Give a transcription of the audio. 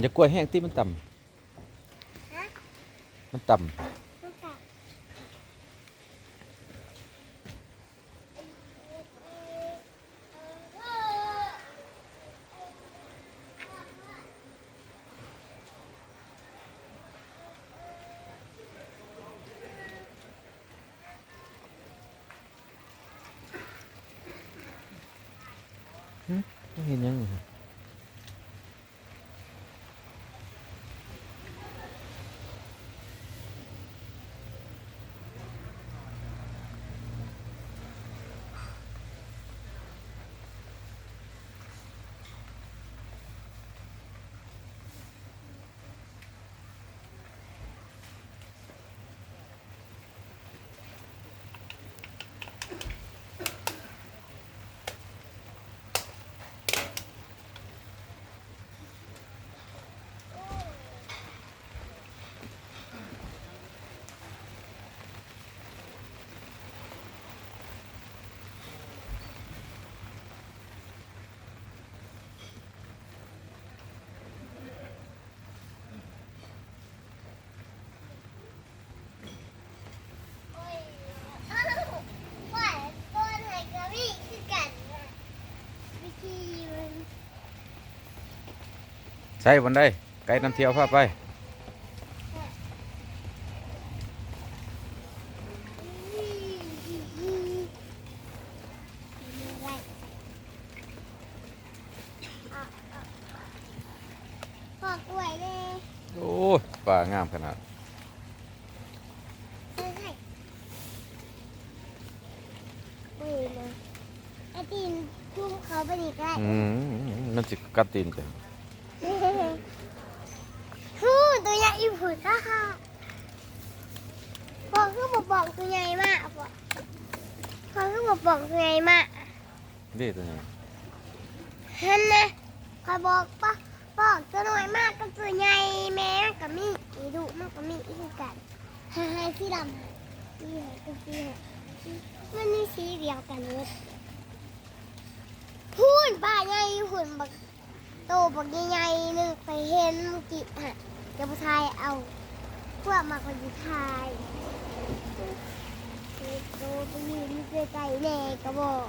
อย่ากล้วยแห้งที่มันต่ฮะำมันต่ลูกกะำไม่เห็นยังเลยโอ้ยอ้าวว่าต้นไหนกะวิ่งคือกันน่ะวิธีมัน ใช่วันใดไกลน้ำเที่ยวพาไปพอกล้วยเลย โอ้ยป่างามขนาดใช่ใช่โอ้ยนะไอตินพุ่มเขาไปอีกแล้ว มันสิกัดตีนจัง ฮู้ตัวใหญ่อีผุดค่ะค่ะพอคือบอกตัวใหญ่มากพอคือบอกตัวใหญ่มาก เด้ตัวนี้ เห็นนะคอยบอกปะบอกตัวน้อยมากกับตัวใหญ่แม่มันก็มีอีดุมันก็มีอีกกันฮ่าฮ่าสีดำสีเหลืองกับสีเหลืองมันมีสีเดียวกันเลยหุ่นป้าใหญ่หุ่นบักโตบักใหญ่ๆนึงไปเห็นเมื่อกี้ฮะเดี๋ยวผู้ชายเอาพวกมาคนสุดท้ายโตไปยืนใกล้ๆแน่ก็บอก